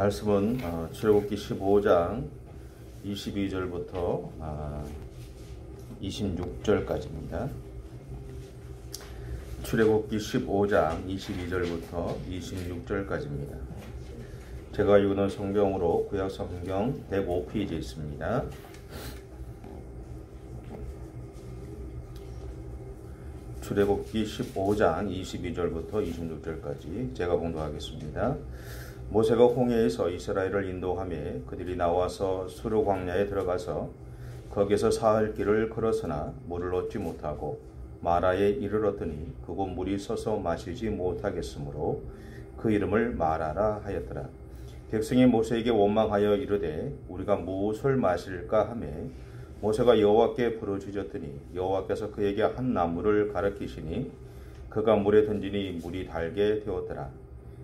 말씀은 출애굽기 15장 22절부터 26절까지입니다. 출애굽기 15장 22절부터 26절까지입니다. 제가 읽는 성경으로 구약성경 105페이지에 있습니다. 출애굽기 15장 22절부터 26절까지 제가 봉독하겠습니다. 모세가 홍해에서 이스라엘을 인도하며 그들이 나와서 수르 광야에 들어가서 거기서 사흘 길을 걸었으나 물을 얻지 못하고 마라에 이르렀더니 그곳 물이 서서 마시지 못하겠으므로 그 이름을 마라라 하였더라. 백성이 모세에게 원망하여 이르되 우리가 무엇을 마실까 하며 모세가 여호와께 부르짖었더니 여호와께서 그에게 한 나무를 가르치시니 그가 물에 던지니 물이 달게 되었더라.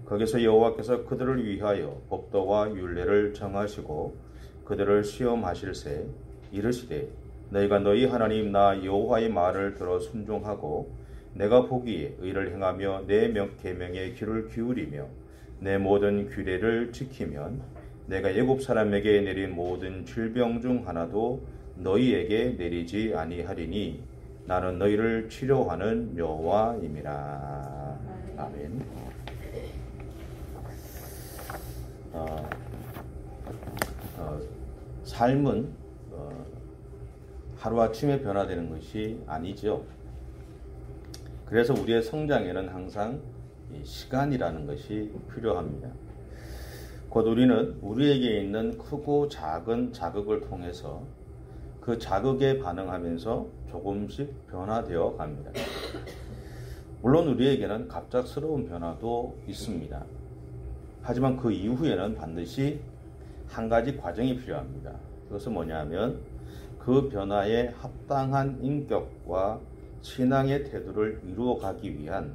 거기서 여호와께서 그들을 위하여 법도와 율례를 정하시고 그들을 시험하실세 이르시되 너희가 너희 하나님 나 여호와의 말을 들어 순종하고 내가 보기에 의를 행하며 내 계명에 귀를 기울이며 내 모든 규례를 지키면 내가 애굽 사람에게 내린 모든 질병 중 하나도 너희에게 내리지 아니하리니 나는 너희를 치료하는 여호와임이라. 아멘. 삶은 하루아침에 변화되는 것이 아니죠. 그래서 우리의 성장에는 항상 시간이라는 것이 필요합니다. 곧 우리는 우리에게 있는 크고 작은 자극을 통해서 그 자극에 반응하면서 조금씩 변화되어 갑니다. 물론 우리에게는 갑작스러운 변화도 있습니다. 하지만 그 이후에는 반드시 한 가지 과정이 필요합니다. 그것은 뭐냐면 그 변화에 합당한 인격과 신앙의 태도를 이루어가기 위한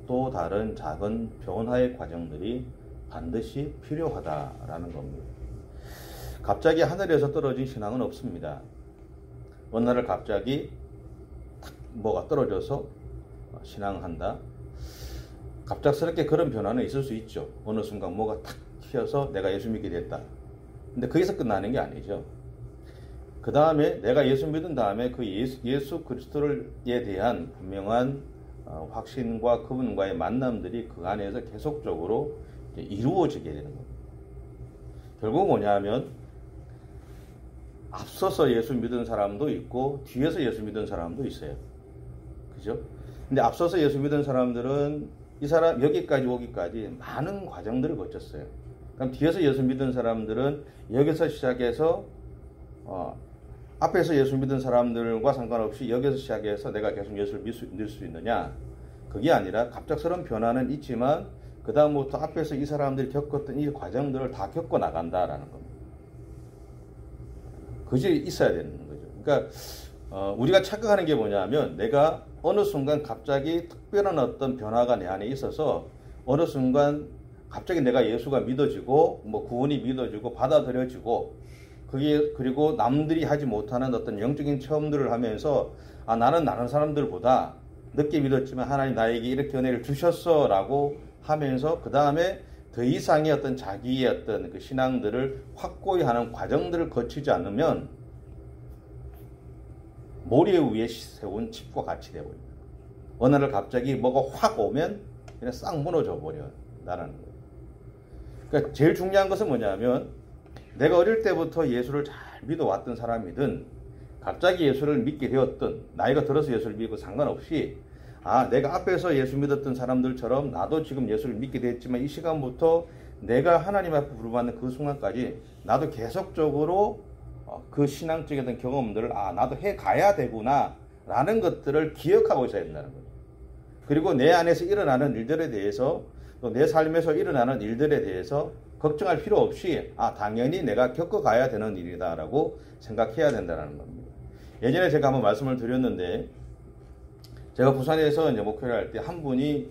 또 다른 작은 변화의 과정들이 반드시 필요하다라는 겁니다. 갑자기 하늘에서 떨어진 신앙은 없습니다. 어느 날 갑자기 탁 뭐가 떨어져서 신앙한다. 갑작스럽게 그런 변화는 있을 수 있죠. 어느 순간 뭐가 탁 튀어서 내가 예수 믿게 됐다. 근데 거기서 끝나는 게 아니죠. 그 다음에 내가 예수 믿은 다음에 그 예수 그리스도에 대한 분명한 확신과 그분과의 만남들이 그 안에서 계속적으로 이루어지게 되는 겁니다. 결국 뭐냐면 앞서서 예수 믿은 사람도 있고 뒤에서 예수 믿은 사람도 있어요. 그죠? 근데 앞서서 예수 믿은 사람들은 이 사람 여기까지 오기까지 많은 과정들을 거쳤어요. 그럼 뒤에서 예수 믿은 사람들은 여기서 시작해서 앞에서 예수 믿은 사람들과 상관없이 여기서 시작해서 내가 계속 예수를 믿을 수 있느냐? 그게 아니라 갑작스러운 변화는 있지만 그 다음부터 앞에서 이 사람들이 겪었던 이 과정들을 다 겪어 나간다라는 겁니다. 그것이 있어야 되는 거죠. 그러니까 우리가 착각하는 게 뭐냐면 내가 어느 순간 갑자기 특별한 어떤 변화가 내 안에 있어서 어느 순간 갑자기 내가 예수가 믿어지고 뭐 구원이 믿어지고 받아들여지고 그게 그리고 남들이 하지 못하는 어떤 영적인 체험들을 하면서 나는 다른 사람들보다 늦게 믿었지만 하나님 나에게 이렇게 은혜를 주셨어 라고 하면서 그 다음에 더 이상의 어떤 자기의 어떤 그 신앙들을 확고히 하는 과정들을 거치지 않으면 모래 위에 세운 칩과 같이 되어버립니다. 어느 날 갑자기 뭐가 확 오면 그냥 싹 무너져 버려요. 나라는 거예요. 그러니까 제일 중요한 것은 뭐냐면 내가 어릴 때부터 예수를 잘 믿어왔던 사람이든 갑자기 예수를 믿게 되었든 나이가 들어서 예수를 믿고 상관없이 내가 앞에서 예수 믿었던 사람들처럼 나도 지금 예수를 믿게 됐지만 이 시간부터 내가 하나님 앞에 부름받는 그 순간까지 나도 계속적으로 그 신앙적인 어떤 경험들을 나도 해가야 되구나 라는 것들을 기억하고 있어야 된다는 거죠. 그리고 내 안에서 일어나는 일들에 대해서 또 내 삶에서 일어나는 일들에 대해서 걱정할 필요 없이 당연히 내가 겪어가야 되는 일이다 라고 생각해야 된다는 겁니다. 예전에 제가 한번 말씀을 드렸는데 제가 부산에서 이제 목회를 할 때 한 분이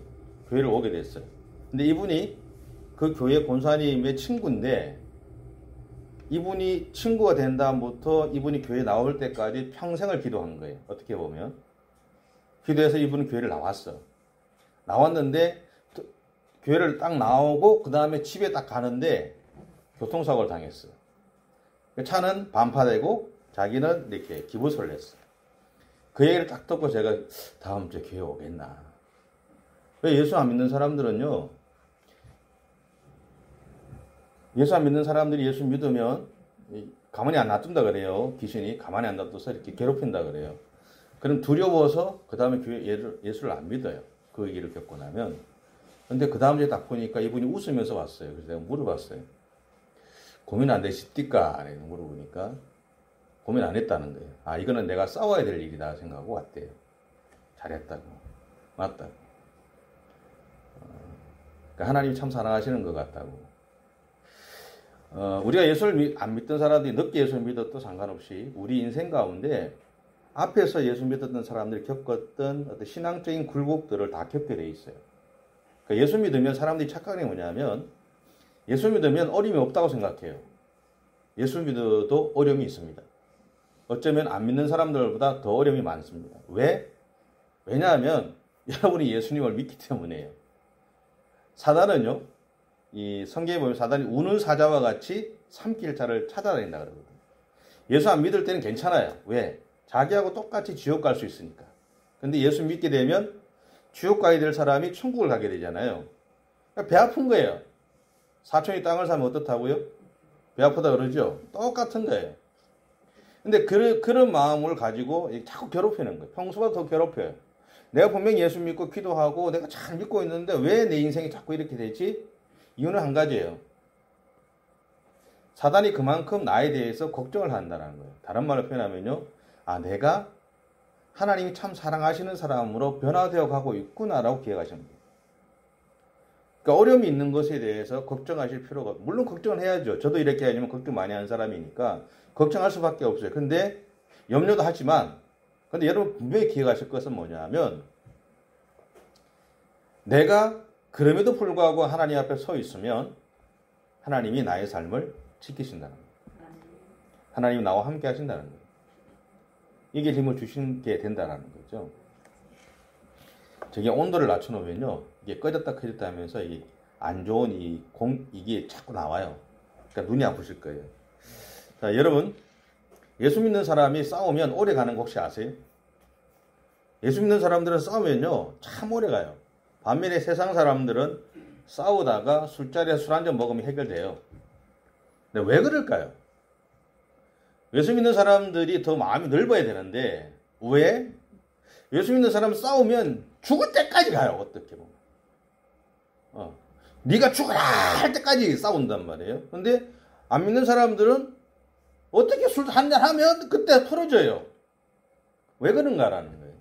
교회를 오게 됐어요. 근데 이분이 그 교회 권사님의 친구인데 이분이 친구가 된 다음부터 이분이 교회 나올 때까지 평생을 기도한 거예요. 어떻게 보면. 기도해서 이분은 교회를 나왔어. 나왔는데 교회를 딱 나오고 그 다음에 집에 딱 가는데 교통사고를 당했어. 차는 반파되고 자기는 이렇게 기부서를 냈어. 그 얘기를 딱 듣고 제가 다음 주에 교회 오겠나. 왜 예수 안 믿는 사람들은요, 예수 안 믿는 사람들이 예수 믿으면 가만히 안 놔둔다 그래요. 귀신이 가만히 안 놔둬서 이렇게 괴롭힌다 그래요. 그럼 두려워서 그 다음에 예수를 안 믿어요. 그 얘기를 겪고 나면. 근데 그 다음 주에 딱 보니까 이분이 웃으면서 왔어요. 그래서 내가 물어봤어요. 고민 안 되십니까? 물어보니까 고민 안 했다는 거예요. 아, 이거는 내가 싸워야 될 일이다 생각하고 왔대요. 잘했다고. 맞다고. 그러니까 하나님이 참 사랑하시는 것 같다고. 우리가 예수를 안 믿던 사람들이 늦게 예수를 믿어도 상관없이 우리 인생 가운데 앞에서 예수 믿었던 사람들이 겪었던 어떤 신앙적인 굴곡들을 다 겪게 돼 있어요. 그러니까 예수 믿으면 사람들이 착각하는 게 뭐냐면 예수 믿으면 어려움이 없다고 생각해요. 예수 믿어도 어려움이 있습니다. 어쩌면 안 믿는 사람들보다 더 어려움이 많습니다. 왜? 왜냐하면 여러분이 예수님을 믿기 때문에요. 사단은요, 이 성경에 보면 사단이 우는 사자와 같이 삼킬자를 찾아다닌다 그러거든요. 예수 안 믿을 때는 괜찮아요. 왜? 자기하고 똑같이 지옥 갈 수 있으니까. 근데 예수 믿게 되면 지옥 가야 될 사람이 천국을 가게 되잖아요. 그러니까 배 아픈 거예요. 사촌이 땅을 사면 어떻다고요? 배 아프다 그러죠? 똑같은 거예요. 근데 그런 마음을 가지고 자꾸 괴롭히는 거예요. 평소보다 더 괴롭혀요. 내가 분명히 예수 믿고 기도하고 내가 잘 믿고 있는데 왜 내 인생이 자꾸 이렇게 되지? 이유는 한 가지예요. 사단이 그만큼 나에 대해서 걱정을 한다는 거예요. 다른 말로 표현하면요. 아, 내가 하나님이 참 사랑하시는 사람으로 변화되어 가고 있구나라고 기억하시는 거예요. 그러니까 어려움이 있는 것에 대해서 걱정하실 필요가, 물론 걱정을 해야죠. 저도 이렇게 하려면 걱정 많이 하는 사람이니까 걱정할 수밖에 없어요. 근데 염려도 하지만, 근데 여러분 분명히 기억하실 것은 뭐냐면, 내가 그럼에도 불구하고 하나님 앞에 서 있으면 하나님이 나의 삶을 지키신다는 거예요. 하나님이 나와 함께 하신다는 거예요. 이게 힘을 주시게 된다는 거죠. 저게 온도를 낮춰놓으면요, 이게 꺼졌다 켜졌다 하면서 이게 안 좋은 이게 자꾸 나와요. 그러니까 눈이 아프실 거예요. 자, 여러분, 예수 믿는 사람이 싸우면 오래 가는 거 혹시 아세요? 예수 믿는 사람들은 싸우면요, 참 오래 가요. 반면에 세상 사람들은 싸우다가 술자리에서 술 한잔 먹으면 해결돼요. 근데 왜 그럴까요? 예수 믿는 사람들이 더 마음이 넓어야 되는데, 왜? 예수 믿는 사람은 싸우면 죽을 때까지 가요, 어떻게 보면. 네가 죽어라 할 때까지 싸운단 말이에요. 근데 안 믿는 사람들은 어떻게 술 한잔 하면 그때 풀어져요. 왜 그런가라는 거예요.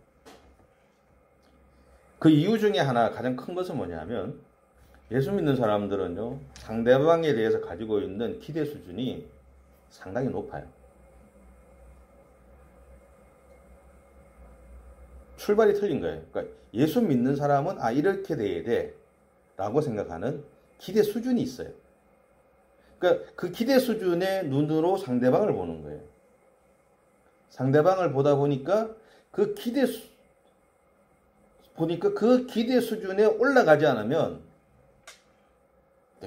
그 이유 중에 하나 가장 큰 것은 뭐냐면, 예수 믿는 사람들은요, 상대방에 대해서 가지고 있는 기대 수준이 상당히 높아요. 출발이 틀린 거예요. 그러니까 예수 믿는 사람은 아, 이렇게 돼야 돼 라고 생각하는 기대 수준이 있어요. 그러니까 그 기대 수준의 눈으로 상대방을 보는 거예요. 상대방을 보다 보니까 그 기대 수준에 올라가지 않으면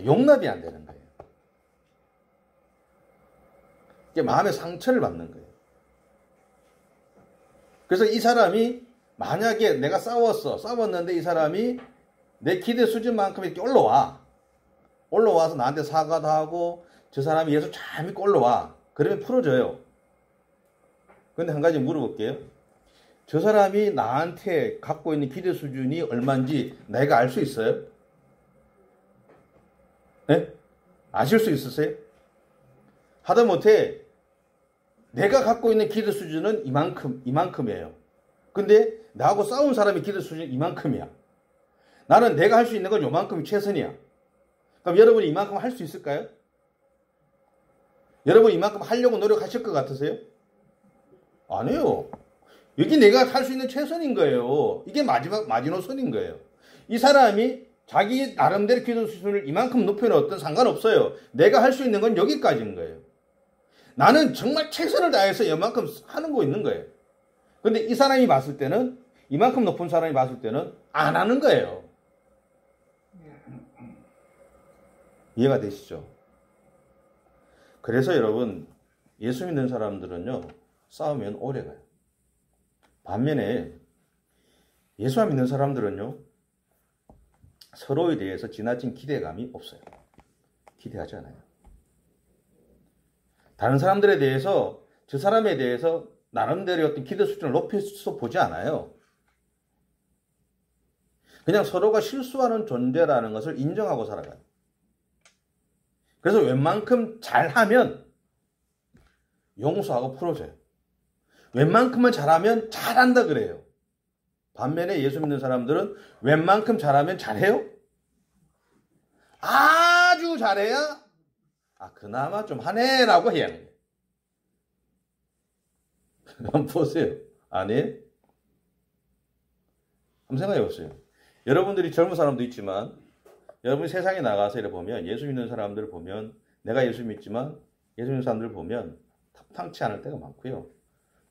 용납이 안 되는 거예요. 이게 마음의 상처를 받는 거예요. 그래서 이 사람이 만약에 내가 싸웠는데 이 사람이 내 기대 수준만큼 이렇게 올라와서 나한테 사과도 하고 저 사람이 예수 잘 믿고 올라와. 그러면 풀어져요. 그런데 한 가지 물어볼게요. 저 사람이 나한테 갖고 있는 기대 수준이 얼마인지 내가 알 수 있어요? 네? 아실 수 있으세요? 하다못해 내가 갖고 있는 기대 수준은 이만큼이에요. 근데 나하고 싸운 사람의 기대 수준이 이만큼이야. 나는 내가 할 수 있는 건 요만큼이 최선이야. 그럼 여러분이 이만큼 할 수 있을까요? 여러분 이만큼 하려고 노력하실 것 같으세요? 아니에요. 여기 내가 할 수 있는 최선인 거예요. 이게 마지노선인 거예요. 이 사람이 자기 나름대로 기도 수준을 이만큼 높여놓았든 상관없어요. 내가 할 수 있는 건 여기까지인 거예요. 나는 정말 최선을 다해서 이만큼 하는 거 있는 거예요. 근데 이 사람이 봤을 때는, 이만큼 높은 사람이 봤을 때는 안 하는 거예요. 이해가 되시죠? 그래서 여러분, 예수 믿는 사람들은요, 싸우면 오래 가요. 반면에 예수 안 믿는 사람들은요, 서로에 대해서 지나친 기대감이 없어요. 기대하지 않아요. 다른 사람들에 대해서, 저 사람에 대해서 나름대로 어떤 기대 수준을 높여서 보지 않아요. 그냥 서로가 실수하는 존재라는 것을 인정하고 살아가요. 그래서 웬만큼 잘하면 용서하고 풀어줘요. 웬만큼만 잘하면 잘한다 그래요. 반면에 예수 믿는 사람들은 웬만큼 잘하면 잘해요? 아주 잘해야 그나마 좀 하네라고 해야 하는 거예요. 한번 보세요. 아니에요? 한번 생각해 보세요. 여러분들이 젊은 사람도 있지만 여러분이 세상에 나가서 이렇게 보면 예수 믿는 사람들을 보면 내가 예수 믿지만 예수 믿는 사람들을 보면 탐탁치 않을 때가 많고요.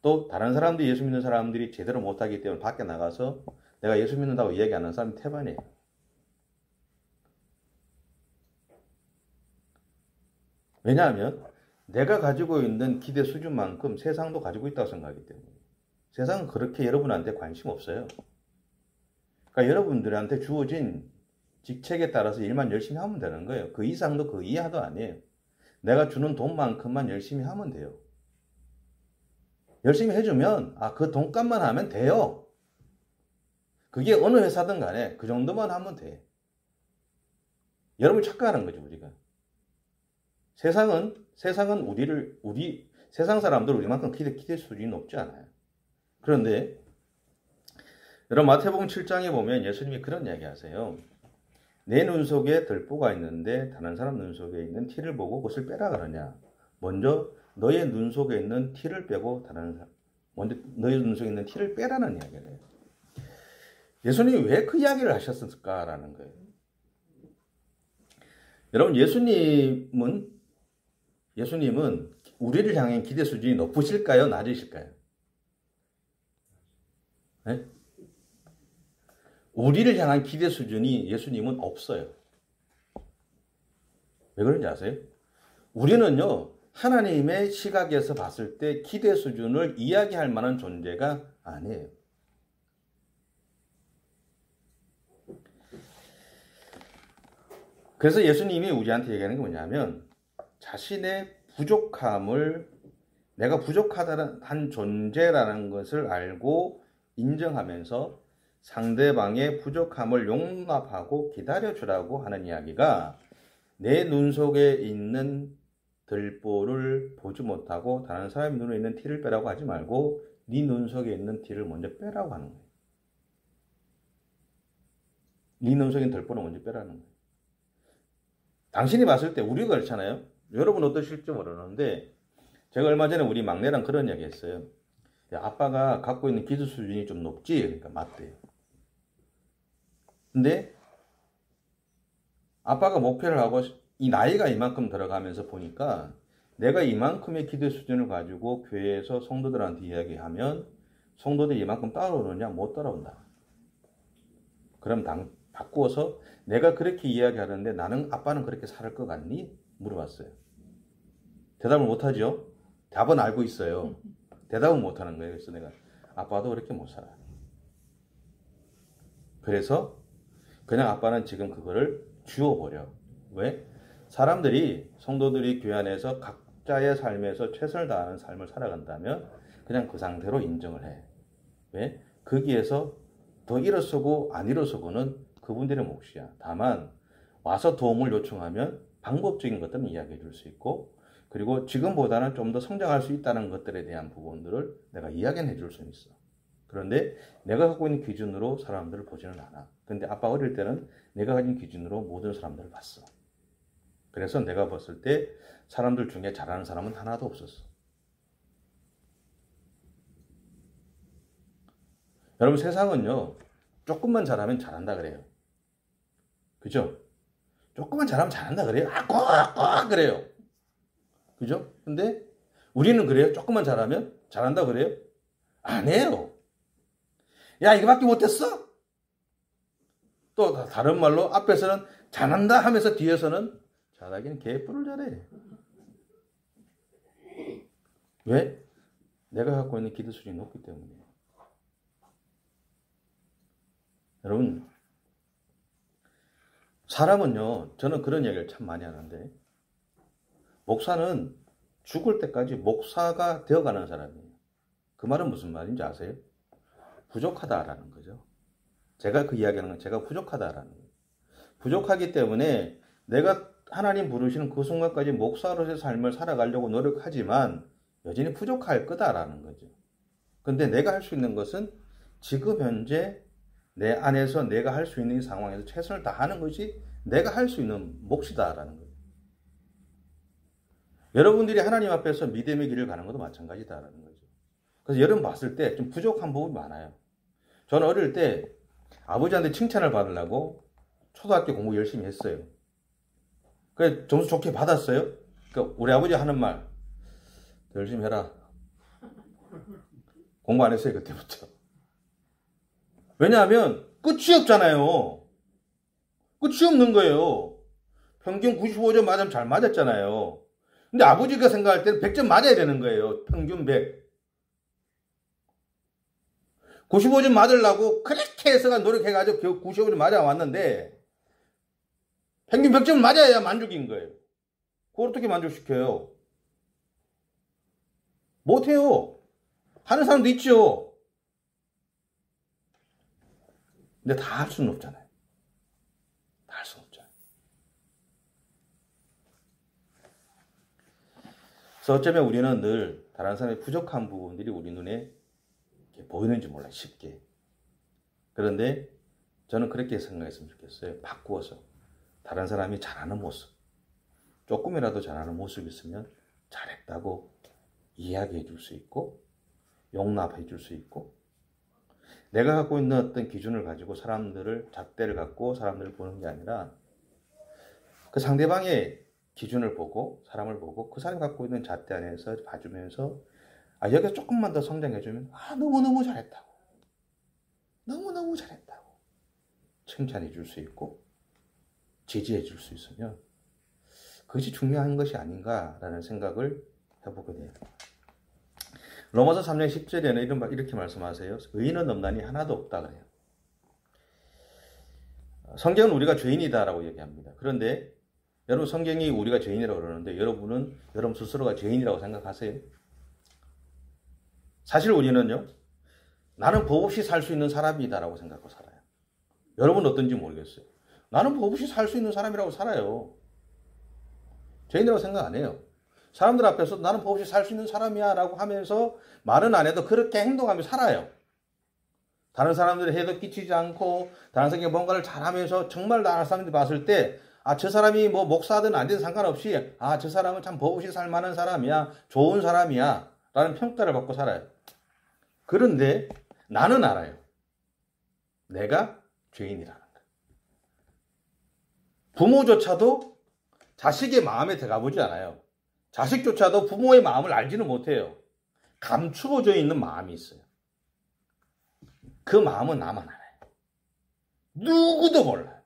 또 다른 사람들이 예수 믿는 사람들이 제대로 못하기 때문에 밖에 나가서 내가 예수 믿는다고 이야기하는 사람이 태반이에요. 왜냐하면 내가 가지고 있는 기대 수준만큼 세상도 가지고 있다고 생각하기 때문에 세상은 그렇게 여러분한테 관심 없어요. 그러니까 여러분들한테 주어진 직책에 따라서 일만 열심히 하면 되는 거예요. 그 이상도 그 이하도 아니에요. 내가 주는 돈만큼만 열심히 하면 돼요. 열심히 해주면 그 돈값만 하면 돼요. 그게 어느 회사든 간에 그 정도만 하면 돼. 여러분이 착각하는 거죠, 우리가. 세상은 세상 사람들 우리만큼 기대 수준이 높지 않아요. 그런데 여러분 마태복음 7장에 보면 예수님이 그런 이야기 하세요. 내 눈 속에 들보가 있는데 다른 사람 눈 속에 있는 티를 보고 그것을 빼라 그러냐. 먼저 너의 눈 속에 있는 티를 빼고 먼저 너의 눈 속에 있는 티를 빼라는 이야기를 해요. 예수님이 왜 그 이야기를 하셨을까라는 거예요. 여러분 예수님은 우리를 향한 기대 수준이 높으실까요? 낮으실까요? 네? 우리를 향한 기대 수준이 예수님은 없어요. 왜 그런지 아세요? 우리는요, 하나님의 시각에서 봤을 때 기대 수준을 이야기할 만한 존재가 아니에요. 그래서 예수님이 우리한테 얘기하는 게 뭐냐면 자신의 부족함을 내가 부족하다는 존재라는 것을 알고 인정하면서 상대방의 부족함을 용납하고 기다려주라고 하는 이야기가 내 눈 속에 있는 들보를 보지 못하고 다른 사람의 눈에 있는 티를 빼라고 하지 말고 네 눈 속에 있는 티를 먼저 빼라고 하는 거예요. 네 눈 속에 있는 들보를 먼저 빼라는 거예요. 당신이 봤을 때 우리가 그렇잖아요. 여러분 어떠실지 모르는데 제가 얼마 전에 우리 막내랑 그런 이야기 했어요. 야, 아빠가 갖고 있는 기술 수준이 좀 높지? 그러니까 맞대요. 근데 아빠가 목표를 하고 이 나이가 이만큼 들어가면서 보니까 내가 이만큼의 기대 수준을 가지고 교회에서 성도들한테 이야기하면 성도들이 이만큼 따라오느냐? 못 따라온다. 그럼 바꾸어서 내가 그렇게 이야기하는데 아빠는 그렇게 살 것 같니? 물어봤어요. 대답을 못하죠? 답은 알고 있어요. 대답은 못하는 거예요. 그래서 내가 아빠도 그렇게 못 살아. 그래서 그냥 아빠는 지금 그거를 지워버려. 왜? 성도들이 교회 안에서 각자의 삶에서 최선을 다하는 삶을 살아간다면 그냥 그 상태로 인정을 해. 왜? 거기에서 더 일어서고 안 일어서고는 그분들의 몫이야. 다만 와서 도움을 요청하면 방법적인 것들은 이야기해 줄 수 있고 그리고 지금보다는 좀 더 성장할 수 있다는 것들에 대한 부분들을 내가 이야기는 해줄 수 있어. 그런데 내가 갖고 있는 기준으로 사람들을 보지는 않아. 근데 아빠 어릴 때는 내가 가진 기준으로 모든 사람들을 봤어. 그래서 내가 봤을 때 사람들 중에 잘하는 사람은 하나도 없었어. 여러분 세상은요. 조금만 잘하면 잘한다 그래요. 그죠? 조금만 잘하면 잘한다 그래요. 꼭 그래요. 그죠? 근데 우리는 그래요. 조금만 잘하면 잘한다 그래요? 안 해요. 야 이거밖에 못했어? 또 다른 말로 앞에서는 잘한다 하면서 뒤에서는 잘하기는 개뿔을 잘해. 왜? 내가 갖고 있는 기도 수준이 높기 때문이에요. 여러분, 사람은요, 저는 그런 얘기를 참 많이 하는데, 목사는 죽을 때까지 목사가 되어가는 사람이에요. 그 말은 무슨 말인지 아세요? 부족하다라는 거죠. 제가 그 이야기하는 건 제가 부족하다라는 거예요. 부족하기 때문에 내가 하나님 부르시는 그 순간까지 목사로서의 삶을 살아가려고 노력하지만 여전히 부족할 거다라는 거죠. 근데 내가 할 수 있는 것은 지금 현재 내 안에서 내가 할 수 있는 이 상황에서 최선을 다하는 것이 내가 할 수 있는 몫이다라는 거예요. 여러분들이 하나님 앞에서 믿음의 길을 가는 것도 마찬가지다라는 거죠. 그래서 여러분 봤을 때 좀 부족한 부분이 많아요. 저는 어릴 때 아버지한테 칭찬을 받으려고 초등학교 공부 열심히 했어요. 그래 점수 좋게 받았어요. 그러니까 우리 아버지 하는 말, 더 열심히 해라. 공부 안 했어요 그때부터. 왜냐하면 끝이 없잖아요. 끝이 없는 거예요. 평균 95점 맞으면 잘 맞았잖아요. 근데 아버지가 생각할 때는 100점 맞아야 되는 거예요. 평균 100. 95점 맞으려고 그렇게 해서 노력해가지고 겨우 95점 맞아왔는데 평균 100점 맞아야 만족인 거예요. 그걸 어떻게 만족시켜요? 못해요. 하는 사람도 있죠. 근데 다 할 수는 없잖아요. 다 할 수는 없잖아요. 그래서 어쩌면 우리는 늘 다른 사람의 부족한 부분들이 우리 눈에 보이는지 몰라요. 쉽게. 그런데 저는 그렇게 생각했으면 좋겠어요. 바꾸어서 다른 사람이 잘하는 모습, 조금이라도 잘하는 모습이 있으면 잘했다고 이야기해 줄 수 있고 용납해 줄 수 있고, 내가 갖고 있는 어떤 기준을 가지고 사람들을, 잣대를 갖고 사람들을 보는 게 아니라 그 상대방의 기준을 보고 사람을 보고 그 사람이 갖고 있는 잣대 안에서 봐주면서 여기서 조금만 더 성장해주면 너무너무 잘했다고, 너무너무 잘했다고 칭찬해 줄 수 있고 지지해 줄 수 있으면 그것이 중요한 것이 아닌가라는 생각을 해보게 돼요. 로마서 3장 10절에는 이렇게 말씀하세요. 의인은 없나니 하나도 없다 그래요. 성경은 우리가 죄인이다라고 얘기합니다. 그런데 여러분, 성경이 우리가 죄인이라고 그러는데 여러분은 여러분 스스로가 죄인이라고 생각하세요? 사실 우리는요, 나는 법 없이 살 수 있는 사람이다라고 생각하고 살아요. 여러분은 어떤지 모르겠어요. 나는 법 없이 살 수 있는 사람이라고 살아요. 죄인이라고 생각 안 해요. 사람들 앞에서 나는 법 없이 살 수 있는 사람이야 라고 하면서 말은 안 해도 그렇게 행동하며 살아요. 다른 사람들의 해도 끼치지 않고 다른 사람이 뭔가를 잘하면서 정말 다른 사람들이 봤을 때 저 사람이 뭐 목사든 안 되든 상관없이 저 사람은 참 법 없이 살 만한 사람이야, 좋은 사람이야 라는 평가를 받고 살아요. 그런데 나는 알아요. 내가 죄인이라는 거. 부모조차도 자식의 마음에 들어가 보지 않아요. 자식조차도 부모의 마음을 알지는 못해요. 감추어져 있는 마음이 있어요. 그 마음은 나만 알아요. 누구도 몰라요.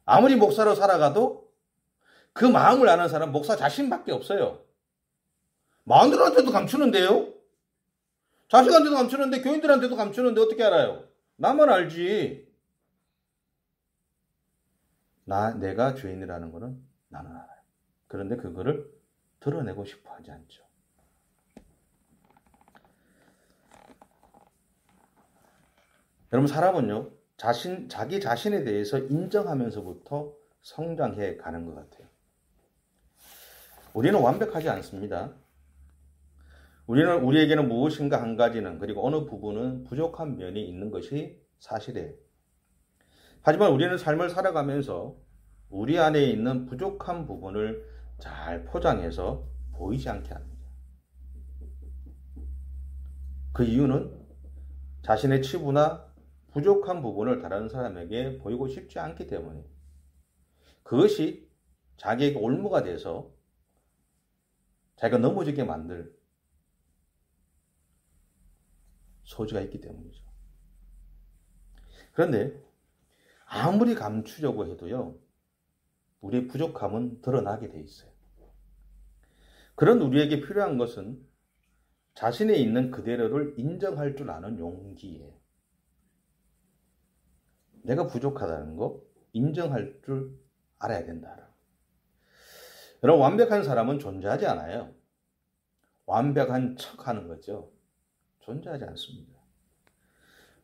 아무리 목사로 살아가도 그 마음을 아는 사람은 목사 자신밖에 없어요. 마음들한테도 감추는데요. 자식한테도 감추는데 교인들한테도 감추는데 어떻게 알아요? 나만 알지. 내가 죄인이라는 거는 나는 알아요. 그런데 그거를 드러내고 싶어 하지 않죠. 여러분, 사람은요, 자기 자신에 대해서 인정하면서부터 성장해 가는 것 같아요. 우리는 완벽하지 않습니다. 우리에게는 무엇인가 한 가지는, 그리고 어느 부분은 부족한 면이 있는 것이 사실이에요. 하지만 우리는 삶을 살아가면서 우리 안에 있는 부족한 부분을 잘 포장해서 보이지 않게 합니다. 그 이유는 자신의 치부나 부족한 부분을 다른 사람에게 보이고 싶지 않기 때문이에요. 그것이 자기에게 올무가 돼서 자기가 넘어지게 만들 소지가 있기 때문이죠. 그런데 아무리 감추려고 해도요, 우리의 부족함은 드러나게 돼 있어요. 그런 우리에게 필요한 것은 자신에 있는 그대로를 인정할 줄 아는 용기예요. 내가 부족하다는 거 인정할 줄 알아야 된다. 여러분, 완벽한 사람은 존재하지 않아요. 완벽한 척 하는 거죠. 존재하지 않습니다.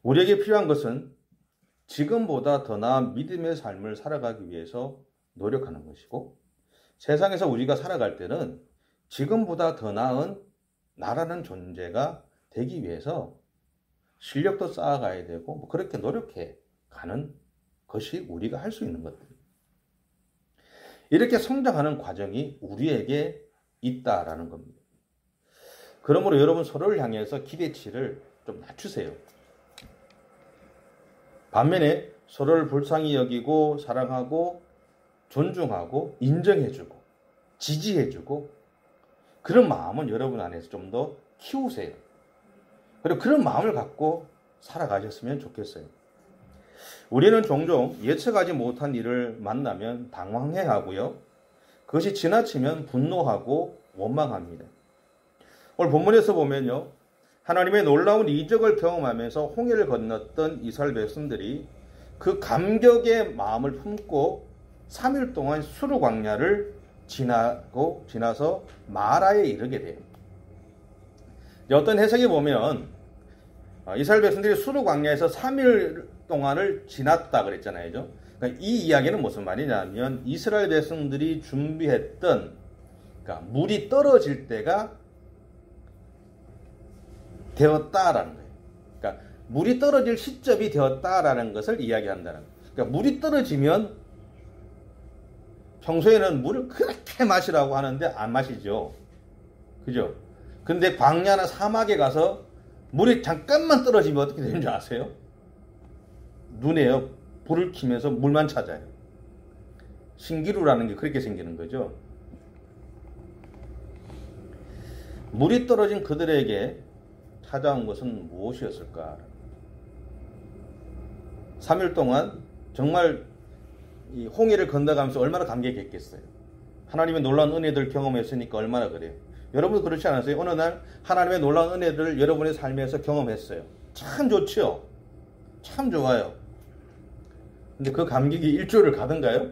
우리에게 필요한 것은 지금보다 더 나은 믿음의 삶을 살아가기 위해서 노력하는 것이고, 세상에서 우리가 살아갈 때는 지금보다 더 나은 나라는 존재가 되기 위해서 실력도 쌓아가야 되고 그렇게 노력해 가는 것이 우리가 할 수 있는 것들. 이렇게 성장하는 과정이 우리에게 있다라는 겁니다. 그러므로 여러분 서로를 향해서 기대치를 좀 낮추세요. 반면에 서로를 불쌍히 여기고 사랑하고 존중하고 인정해주고 지지해주고 그런 마음은 여러분 안에서 좀 더 키우세요. 그리고 그런 마음을 갖고 살아가셨으면 좋겠어요. 우리는 종종 예측하지 못한 일을 만나면 당황해하고요. 그것이 지나치면 분노하고 원망합니다. 오늘 본문에서 보면요. 하나님의 놀라운 이적을 경험하면서 홍해를 건넜던 이스라엘 백성들이 그 감격의 마음을 품고 3일 동안 수르 광야를 지나서 마라에 이르게 돼요. 어떤 해석에 보면 이스라엘 백성들이 수르 광야에서 3일 동안을 지났다 그랬잖아요. 그러니까 이 이야기는 무슨 말이냐면 이스라엘 백성들이 준비했던 그러니까 물이 떨어질 때가 되었다라는 거예요. 그러니까 물이 떨어질 시점이 되었다라는 것을 이야기한다는 거예요. 그러니까 물이 떨어지면 평소에는 물을 그렇게 마시라고 하는데 안 마시죠. 그죠? 근데 광야나 사막에 가서 물이 잠깐만 떨어지면 어떻게 되는 줄 아세요? 눈에요. 불을 켜면서 물만 찾아요. 신기루라는 게 그렇게 생기는 거죠. 물이 떨어진 그들에게 찾아온 것은 무엇이었을까? 3일 동안 정말 이 홍해를 건너가면서 얼마나 감격했겠어요. 하나님의 놀라운 은혜들 경험했으니까 얼마나 그래요. 여러분 그렇지 않으세요? 어느 날 하나님의 놀라운 은혜들을 여러분의 삶에서 경험했어요. 참 좋죠? 참 좋아요. 근데 그 감격이 일주일을 가던가요?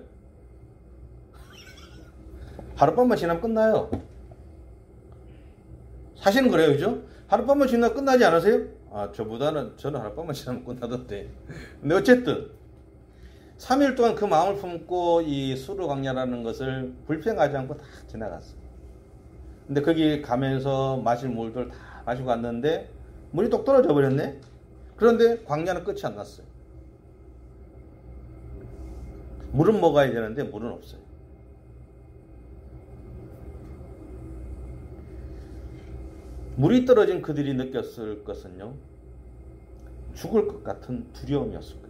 하룻밤만 지나면 끝나요. 사실은 그래요, 그죠? 하룻밤만 지나면 끝나지 않으세요? 저는 하룻밤만 지나면 끝나던데. 근데 어쨌든 3일 동안 그 마음을 품고 이 수르 광야라는 것을 불평하지 않고 다 지나갔어요. 근데 거기 가면서 마실 물들 다 마시고 왔는데 물이 똑 떨어져 버렸네? 그런데 광야는 끝이 안 났어요. 물은 먹어야 되는데 물은 없어요. 물이 떨어진 그들이 느꼈을 것은요, 죽을 것 같은 두려움이었을 거예요.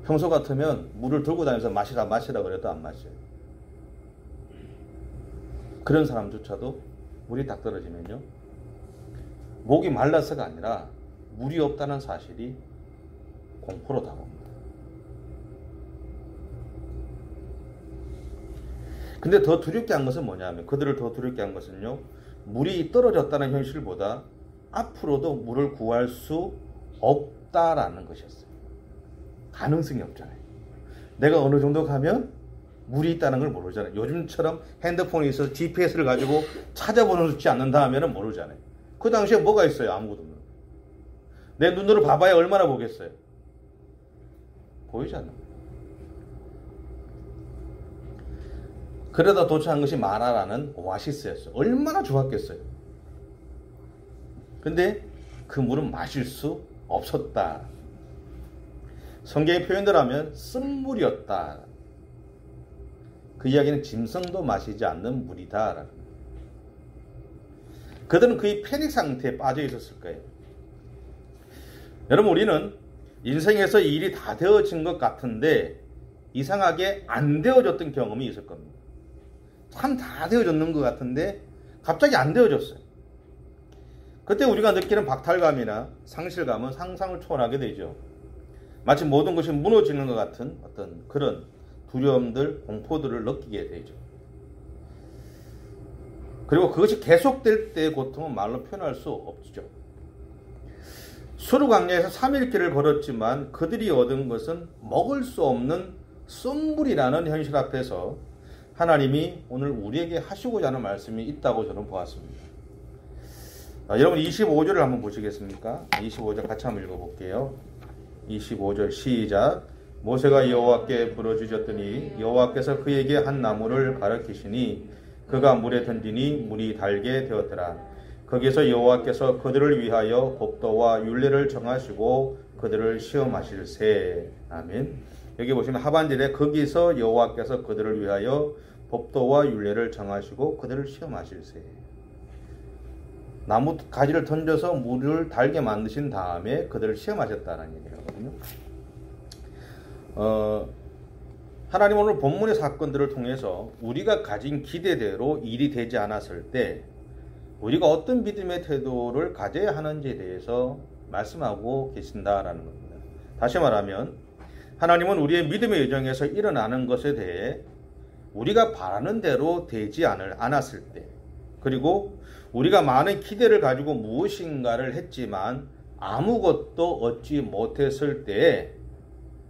평소 같으면 물을 들고 다니면서 마시라 그래도 안 마셔요. 그런 사람조차도 물이 딱 떨어지면요, 목이 말라서가 아니라 물이 없다는 사실이 공포로 다가옵니다. 근데 더 두렵게 한 것은 뭐냐면, 그들을 더 두렵게 한 것은요, 물이 떨어졌다는 현실보다 앞으로도 물을 구할 수 없다라는 것이었어요. 가능성이 없잖아요. 내가 어느 정도 가면 물이 있다는 걸 모르잖아요. 요즘처럼 핸드폰이 있어서 GPS를 가지고 찾아보지 않는다 하면 모르잖아요. 그 당시에 뭐가 있어요? 아무것도 없는. 내 눈으로 봐봐야 얼마나 보겠어요? 보이지 않는 거예요. 그러다 도착한 것이 마라라는 오아시스였어요. 얼마나 좋았겠어요. 근데 그 물은 마실 수 없었다. 성경의 표현대로 하면 쓴물이었다. 그 이야기는 짐승도 마시지 않는 물이다. 그들은 거의 패닉 상태에 빠져 있었을 거예요. 여러분, 우리는 인생에서 일이 다 되어진 것 같은데 이상하게 안 되어졌던 경험이 있을 겁니다. 참 다 되어졌는 것 같은데 갑자기 안 되어졌어요. 그때 우리가 느끼는 박탈감이나 상실감은 상상을 초월하게 되죠. 마치 모든 것이 무너지는 것 같은 어떤 그런 두려움들, 공포들을 느끼게 되죠. 그리고 그것이 계속될 때의 고통은 말로 표현할 수 없죠. 수르 광야에서 3일 길을 걸었지만 그들이 얻은 것은 먹을 수 없는 쏜물이라는 현실 앞에서 하나님이 오늘 우리에게 하시고자 하는 말씀이 있다고 저는 보았습니다. 여러분 25절을 한번 보시겠습니까? 25절 같이 한번 읽어볼게요. 25절 시작. 모세가 여호와께 부르짖었더니 여호와께서 그에게 한 나무를 가르치시니 그가 물에 던지니 물이 달게 되었더라. 거기서 여호와께서 그들을 위하여 법도와 율례를 정하시고 그들을 시험하실세. 아멘. 여기 보시면 하반절에 거기서 여호와께서 그들을 위하여 법도와 율례를 정하시고 그들을 시험하실세. 나무 가지를 던져서 물을 달게 만드신 다음에 그들을 시험하셨다는 얘기거든요. 하나님 오늘 본문의 사건들을 통해서 우리가 가진 기대대로 일이 되지 않았을 때 우리가 어떤 믿음의 태도를 가져야 하는지에 대해서 말씀하고 계신다라는 겁니다. 다시 말하면 하나님은 우리의 믿음의 여정에서 일어나는 것에 대해 우리가 바라는 대로 되지 않았을 때, 그리고 우리가 많은 기대를 가지고 무엇인가를 했지만 아무것도 얻지 못했을 때에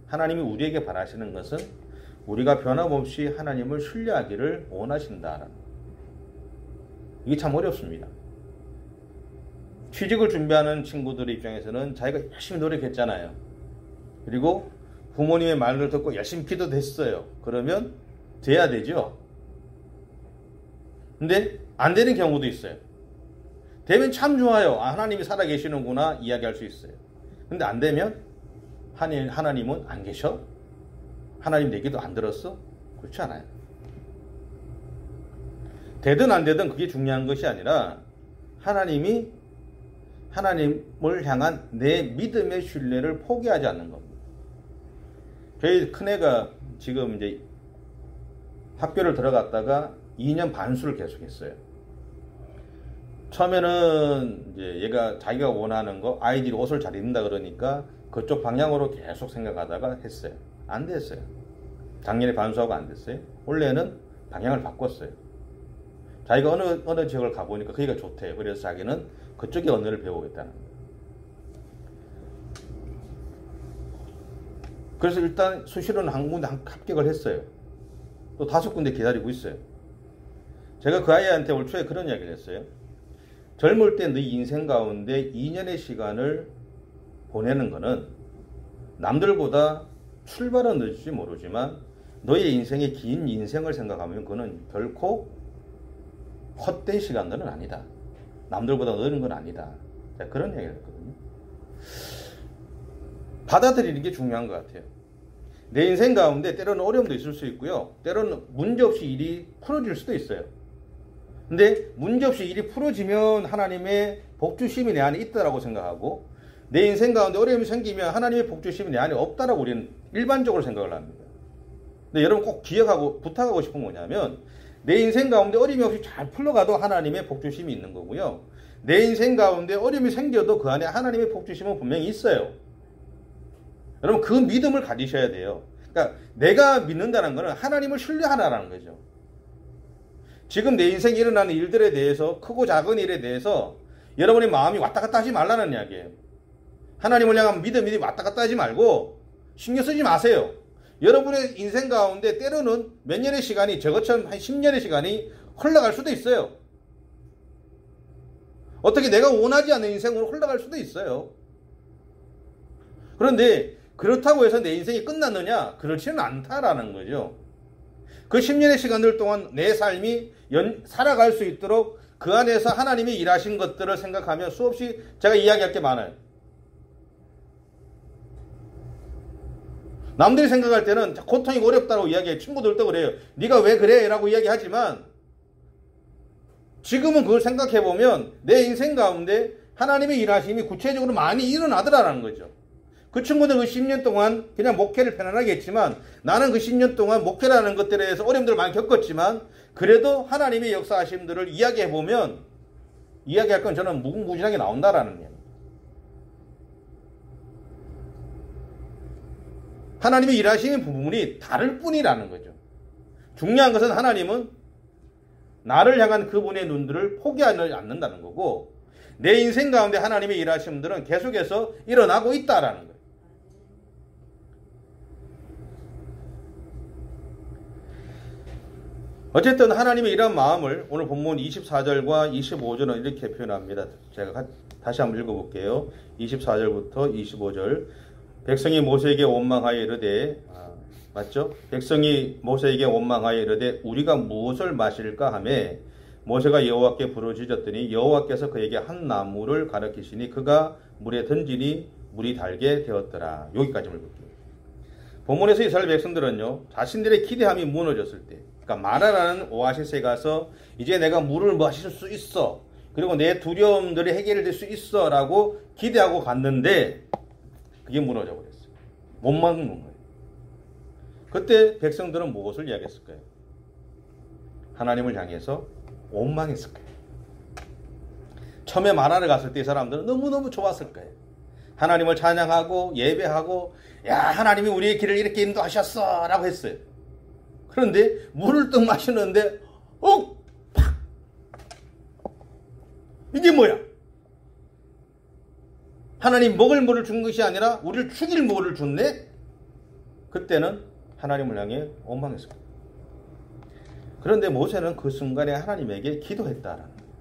하나님이 우리에게 바라시는 것은 우리가 변함없이 하나님을 신뢰하기를 원하신다라는 거예요. 이게 참 어렵습니다. 취직을 준비하는 친구들의 입장에서는 자기가 열심히 노력했잖아요. 그리고 부모님의 말을 듣고 열심히 기도했어요. 그러면 돼야 되죠. 근데 안 되는 경우도 있어요. 되면 참 좋아요. 하나님이 살아계시는구나 이야기할 수 있어요. 근데 안 되면 하나님은 안 계셔? 하나님 내 기도 안 들었어? 그렇지 않아요. 되든 안 되든 그게 중요한 것이 아니라 하나님을 향한 내 믿음의 신뢰를 포기하지 않는 겁니다. 저희 큰애가 지금 이제 학교를 들어갔다가 2년 반수를 계속했어요. 처음에는 이제 얘가 자기가 원하는 거, 아이들이 옷을 잘 입는다 그러니까 그쪽 방향으로 계속 생각하다가 했어요. 안 됐어요. 작년에 반수하고 안 됐어요. 올해는 방향을 바꿨어요. 자기가 어느 지역을 가보니까 거기가 좋대요. 그래서 자기는 그쪽의 언어를 배우겠다는 거예요. 그래서 일단 수시로는 한 군데 합격을 했어요. 또 5군데 기다리고 있어요. 제가 그 아이한테 올 초에 그런 이야기를 했어요. 젊을 때 네 인생 가운데 2년의 시간을 보내는 거는 남들보다 출발은 늦을지 모르지만 너의 인생의 긴 인생을 생각하면 그거는 결코 헛된 시간들은 아니다. 남들보다 늦은 건 아니다. 그런 얘기를 했거든요. 받아들이는 게 중요한 것 같아요. 내 인생 가운데 때로는 어려움도 있을 수 있고요. 때로는 문제없이 일이 풀어질 수도 있어요. 근데 문제없이 일이 풀어지면 하나님의 복주심이 내 안에 있다라고 생각하고 내 인생 가운데 어려움이 생기면 하나님의 복주심이 내 안에 없다라고 우리는 일반적으로 생각을 합니다. 근데 여러분 꼭 기억하고 부탁하고 싶은 거냐면 내 인생 가운데 어려움이 없이 잘 풀러가도 하나님의 복주심이 있는 거고요. 내 인생 가운데 어려움이 생겨도 그 안에 하나님의 복주심은 분명히 있어요. 여러분 그 믿음을 가지셔야 돼요. 그러니까 내가 믿는다는 것은 하나님을 신뢰하라는 거죠. 지금 내 인생에 일어나는 일들에 대해서 크고 작은 일에 대해서 여러분의 마음이 왔다 갔다 하지 말라는 이야기예요. 하나님을 향한 믿음이 왔다 갔다 하지 말고 신경 쓰지 마세요. 여러분의 인생 가운데 때로는 몇 년의 시간이 저것처럼 한 10년의 시간이 흘러갈 수도 있어요. 어떻게 내가 원하지 않는 인생으로 흘러갈 수도 있어요. 그런데 그렇다고 해서 내 인생이 끝났느냐? 그렇지는 않다라는 거죠. 그 10년의 시간들 동안 내 삶이 살아갈 수 있도록 그 안에서 하나님이 일하신 것들을 생각하면 수없이 제가 이야기할 게 많아요. 남들이 생각할 때는 고통이 어렵다고 이야기해요. 친구들도 그래요. 네가 왜 그래? 라고 이야기하지만 지금은 그걸 생각해보면 내 인생 가운데 하나님의 일하심이 구체적으로 많이 일어나더라는 거죠. 그 친구는 그 10년 동안 그냥 목회를 편안하게 했지만 나는 그 10년 동안 목회라는 것들에 대해서 어려움들을 많이 겪었지만 그래도 하나님의 역사하심들을 이야기해보면 이야기할 건 저는 무궁무진하게 나온다라는 얘기예요. 하나님의 일하시는 부분이 다를 뿐이라는 거죠. 중요한 것은 하나님은 나를 향한 그분의 눈들을 포기하지 않는다는 거고, 내 인생 가운데 하나님의 일하심들은 계속해서 일어나고 있다라는 거예요. 어쨌든 하나님의 이런 마음을 오늘 본문 24절과 25절은 이렇게 표현합니다. 제가 다시 한번 읽어볼게요. 24절부터 25절. 백성이 모세에게 원망하여 이르되, 맞죠? 백성이 모세에게 원망하여 이르되 우리가 무엇을 마실까 하매 모세가 여호와께 부르짖었더니 여호와께서 그에게 한 나무를 가르치시니 그가 물에 던지니 물이 달게 되었더라. 여기까지 읽을게요. 본문에서 이스라엘 백성들은요, 자신들의 기대함이 무너졌을 때, 그러니까 마라라는 오아시스에 가서 이제 내가 물을 마실 수 있어, 그리고 내 두려움들이 해결될 수 있어 라고 기대하고 갔는데 그게 무너져 버렸어요. 못 먹는 거예요. 그때 백성들은 무엇을 이야기했을까요? 하나님을 향해서 원망했을 거예요. 처음에 마라를 갔을 때 이 사람들은 너무너무 좋았을 거예요. 하나님을 찬양하고 예배하고, 야, 하나님이 우리의 길을 이렇게 인도하셨어 라고 했어요. 그런데 물을 떡 마시는데 팍! 이게 뭐야? 하나님 먹을 물을 준 것이 아니라 우리를 죽일 물을 줬네? 그때는 하나님을 향해 원망했을 거예요. 그런데 모세는 그 순간에 하나님에게 기도했다라는 거예요.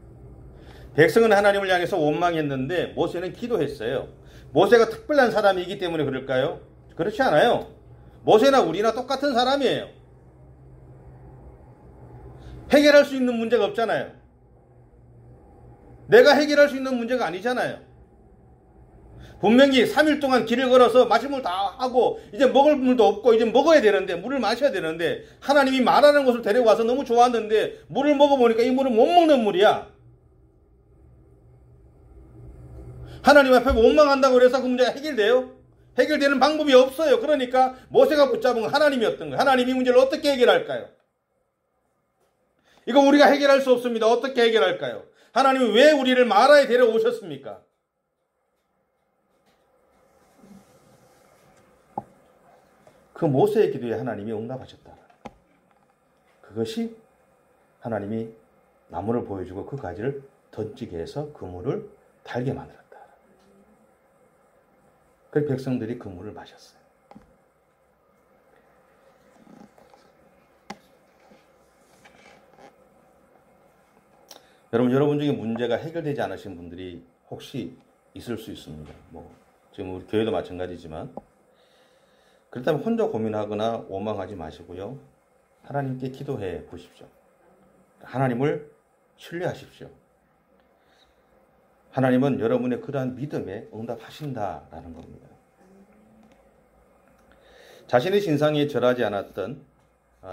백성은 하나님을 향해서 원망했는데 모세는 기도했어요. 모세가 특별한 사람이기 때문에 그럴까요? 그렇지 않아요. 모세나 우리나 똑같은 사람이에요. 해결할 수 있는 문제가 없잖아요. 내가 해결할 수 있는 문제가 아니잖아요. 분명히 3일 동안 길을 걸어서 마실 물 다 하고 이제 먹을 물도 없고 이제 먹어야 되는데, 물을 마셔야 되는데, 하나님이 말하는 곳을 데려가서 너무 좋았는데 물을 먹어보니까 이 물은 못 먹는 물이야. 하나님 앞에 원망한다고 해서 그 문제가 해결돼요? 해결되는 방법이 없어요. 그러니까 모세가 붙잡은 건 하나님이었던 거예요. 하나님이 이 문제를 어떻게 해결할까요? 이거 우리가 해결할 수 없습니다. 어떻게 해결할까요? 하나님이 왜 우리를 마라에 데려오셨습니까? 그 모세의 기도에 하나님이 응답하셨다. 그것이 하나님이 나무를 보여주고 그 가지를 던지게 해서 그 물을 달게 만들었다. 그래서 백성들이 그 물을 마셨어요. 여러분 중에 문제가 해결되지 않으신 분들이 혹시 있을 수 있습니다. 지금 우리 교회도 마찬가지지만, 그렇다면 혼자 고민하거나 원망하지 마시고요. 하나님께 기도해 보십시오. 하나님을 신뢰하십시오. 하나님은 여러분의 그러한 믿음에 응답하신다라는 겁니다. 자신의 신상에 절하지 않았던,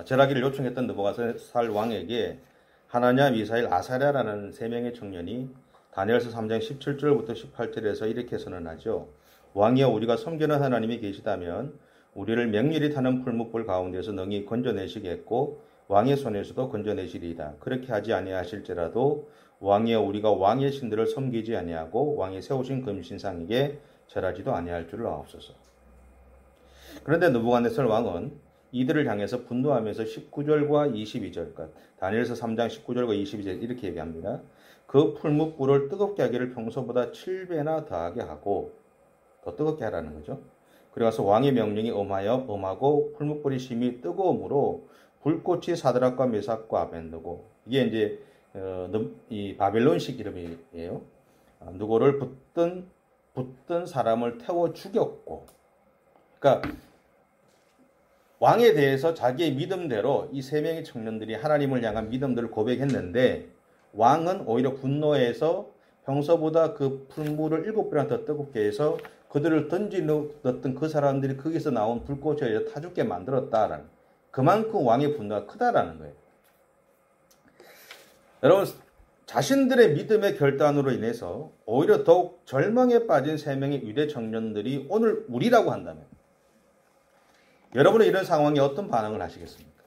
절하기를 요청했던 느부갓네살 왕에게 하나냐, 미사엘, 아사랴라는 세 명의 청년이 다니엘서 3장 17절부터 18절에서 이렇게 선언하죠. 왕이여, 우리가 섬기는 하나님이 계시다면 우리를 맹렬히 타는 풀무불 가운데서 능히 건져내시겠고 왕의 손에서도 건져내시리이다. 그렇게 하지 아니하실지라도 왕이여, 우리가 왕의 신들을 섬기지 아니하고 왕이 세우신 금신상에게 절하지도 아니할 줄을 아옵소서. 그런데 느부갓네살 왕은 이들을 향해서 분노하면서 19절과 22절, 다니엘서 3장 19절과 22절 이렇게 얘기합니다. 그 풀무불을 뜨겁게 하기를 평소보다 7배나 더하게 하고, 더 뜨겁게 하라는 거죠. 그래서 왕의 명령이 엄하고 풀무불이 심히 뜨거움으로 불꽃이 사드락과 메삭과 아벤느고, 이게 이제 이 바벨론식 이름이에요. 누구를 붙든 사람을 태워 죽였고, 그러니까 왕에 대해서 자기의 믿음대로 이 세 명의 청년들이 하나님을 향한 믿음들을 고백했는데, 왕은 오히려 분노해서 평소보다 그 풀물을 7배나 더 뜨겁게 해서 그들을 던지넣었던 그 사람들이 거기서 나온 불꽃에 타 죽게 만들었다라는, 그만큼 왕의 분노가 크다라는 거예요. 여러분, 자신들의 믿음의 결단으로 인해서 오히려 더욱 절망에 빠진 세 명의 유대 청년들이 오늘 우리라고 한다면, 여러분은 이런 상황에 어떤 반응을 하시겠습니까?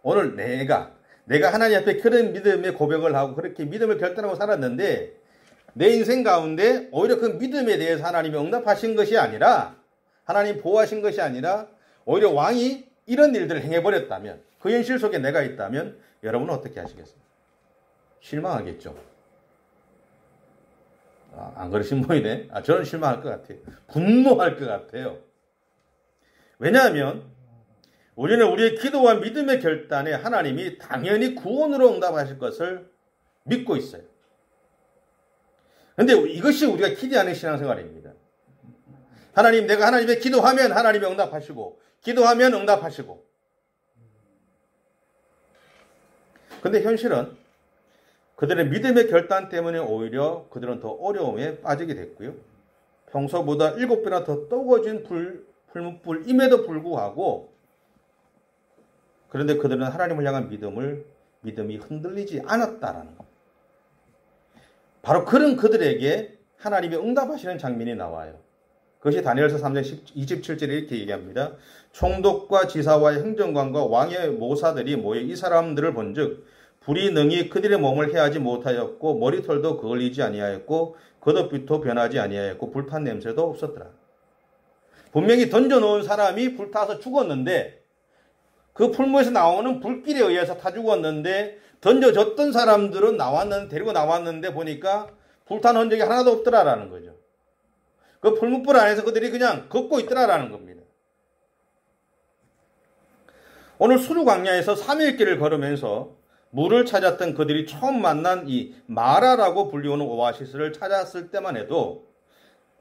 오늘 내가 하나님 앞에 그런 믿음의 고백을 하고 그렇게 믿음을 결단하고 살았는데, 내 인생 가운데 오히려 그 믿음에 대해서 하나님이 응답하신 것이 아니라 하나님 보호하신 것이 아니라 오히려 왕이 이런 일들을 행해버렸다면, 그 현실 속에 내가 있다면 여러분은 어떻게 하시겠어요? 실망하겠죠. 안 그러신 분이네. 저는 실망할 것 같아요. 분노할 것 같아요. 왜냐하면 우리는 우리의 기도와 믿음의 결단에 하나님이 당연히 구원으로 응답하실 것을 믿고 있어요. 그런데 이것이 우리가 기대하는 신앙생활입니다. 하나님, 내가 하나님의 기도하면 하나님이 응답하시고, 기도하면 응답하시고. 그런데 현실은 그들의 믿음의 결단 때문에 오히려 그들은 더 어려움에 빠지게 됐고요. 평소보다 7배나 더 뜨거워진 풀무불임에도 불구하고, 그런데 그들은 하나님을 향한 믿음이 흔들리지 않았다라는 것. 바로 그런 그들에게 하나님이 응답하시는 장면이 나와요. 그것이 다니엘서 3장 27절에 이렇게 얘기합니다. 총독과 지사와 행정관과 왕의 모사들이 모여 이 사람들을 본즉 불이 능히 그들의 몸을 해하지 못하였고 머리털도 그을리지 아니하였고 겉옷빛도 변하지 아니하였고 불탄 냄새도 없었더라. 분명히 던져놓은 사람이 불타서 죽었는데, 그 풀무에서 나오는 불길에 의해서 타 죽었는데, 던져졌던 사람들은 데리고 나왔는데 보니까 불탄 흔적이 하나도 없더라라는 거죠. 그 풀무불 안에서 그들이 그냥 걷고 있더라라는 겁니다. 오늘 수르 광야에서 3일 길을 걸으면서 물을 찾았던 그들이 처음 만난 이 마라라고 불리우는 오아시스를 찾았을 때만 해도,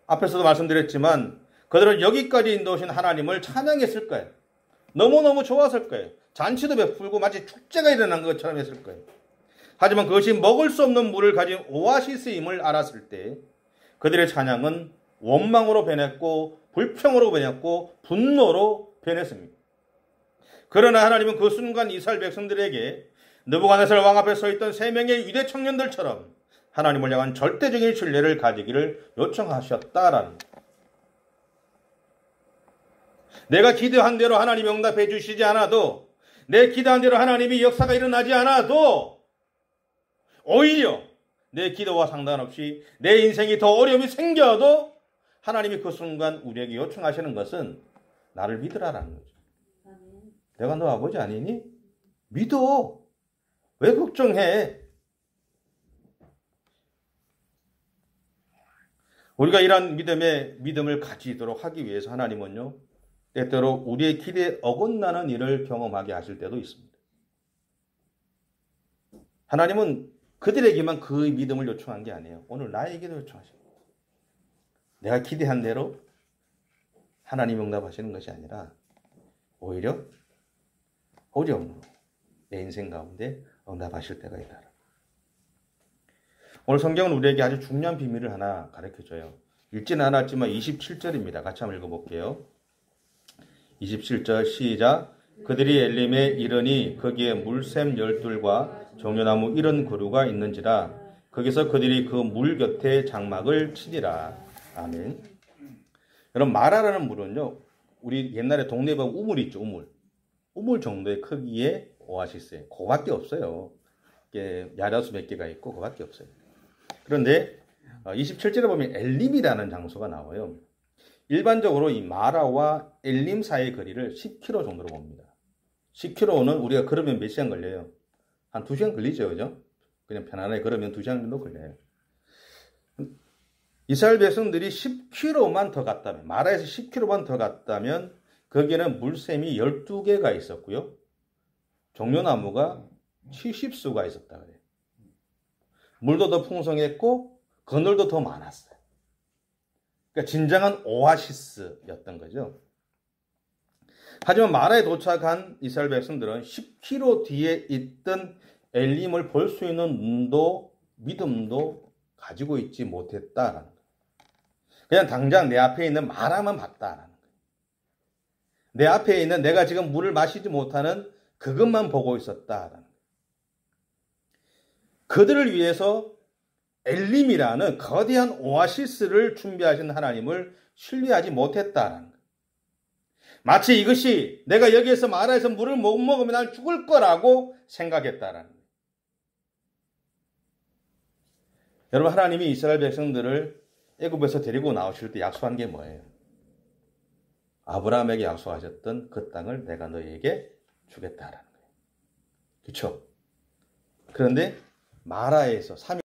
앞에서도 말씀드렸지만 그들은 여기까지 인도하신 하나님을 찬양했을 거예요. 너무너무 좋았을 거예요. 잔치도 베풀고 마치 축제가 일어난 것처럼 했을 거예요. 하지만 그것이 먹을 수 없는 물을 가진 오아시스임을 알았을 때 그들의 찬양은 원망으로 변했고 불평으로 변했고 분노로 변했습니다. 그러나 하나님은 그 순간 이스라엘 백성들에게 느부갓네살 왕 앞에 서 있던 3명의 위대 청년들처럼 하나님을 향한 절대적인 신뢰를 가지기를 요청하셨다라는 거예요. 내가 기도한 대로 하나님이 응답해 주시지 않아도, 내 기도한 대로 하나님이 역사가 일어나지 않아도, 오히려 내 기도와 상관없이 내 인생이 더 어려움이 생겨도 하나님이 그 순간 우리에게 요청하시는 것은 나를 믿으라라는 거죠. 내가 너 아버지 아니니? 믿어. 왜 걱정해? 우리가 이런 믿음을 가지도록 하기 위해서 하나님은요, 때때로 우리의 기대에 어긋나는 일을 경험하게 하실 때도 있습니다. 하나님은 그들에게만 그 믿음을 요청한 게 아니에요. 오늘 나에게도 요청하십니다. 내가 기대한 대로 하나님 응답하시는 것이 아니라 오히려 어려움으로 내 인생 가운데 응답하실 때가 있다. 오늘 성경은 우리에게 아주 중요한 비밀을 하나 가르쳐줘요. 읽지는 않았지만 27절입니다. 같이 한번 읽어볼게요. 27절 시작. 그들이 엘림에 이르니 거기에 물샘 12과 종려나무 70그루가 있는지라. 거기서 그들이 그 물 곁에 장막을 치니라. 아멘. 여러분, 마라라는 물은요, 우리 옛날에 동네에 보면 우물 있죠, 우물. 우물 정도의 크기의 오아시스예요. 그거밖에 없어요. 야자수 몇 개가 있고 그거밖에 없어요. 그런데 27절에 보면 엘림이라는 장소가 나와요. 일반적으로 이 마라와 엘림 사이의 거리를 10km 정도로 봅니다. 10km는 우리가 걸으면 몇 시간 걸려요? 한 2시간 걸리죠, 그죠? 그냥 편안하게 걸으면 2시간 정도 걸려요. 이스라엘 백성들이 10km만 더 갔다면, 마라에서 10km만 더 갔다면 거기에는 물샘이 12개가 있었고요. 종려나무가 70수가 있었다 그래요. 물도 더 풍성했고 그늘도 더 많았어요. 그러니까 진정한 오아시스였던 거죠. 하지만 마라에 도착한 이스라엘 백성들은 10km 뒤에 있던 엘림을 볼 수 있는 눈도 믿음도 가지고 있지 못했다라는 거예요. 그냥 당장 내 앞에 있는 마라만 봤다라는 거예요. 내 앞에 있는 내가 지금 물을 마시지 못하는 그것만 보고 있었다라는 거예요. 그들을 위해서 엘림이라는 거대한 오아시스를 준비하신 하나님을 신뢰하지 못했다라는 거예요. 마치 이것이 내가 여기에서 마라에서 물을 못 먹으면 난 죽을 거라고 생각했다라는 거예요. 여러분, 하나님이 이스라엘 백성들을 애굽에서 데리고 나오실 때 약속한 게 뭐예요? 아브라함에게 약속하셨던 그 땅을 내가 너에게 주겠다라는 거예요. 그렇죠? 그런데 마라에서